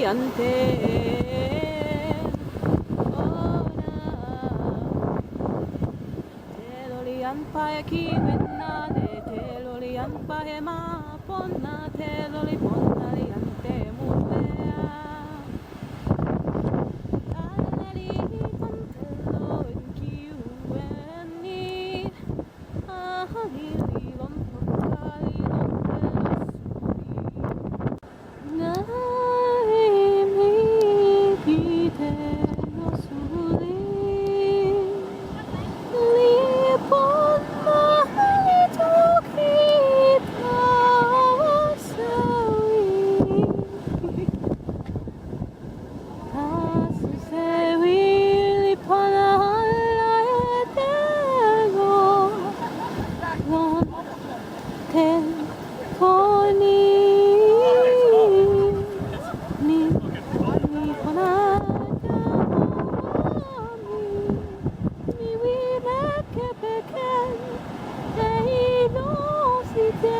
ante Telolian pae kiwinna de telolian pae ma ponna teloli ponna liante mulea Taneli pantello in kiueni ahagili lon potkali lon telosuri Naimi kite no suli Lipon mahali to kita sawi Kasu sewi lipon halay tego Lon ten koni Ni lipon adami Mi wile kepeken Ei no si te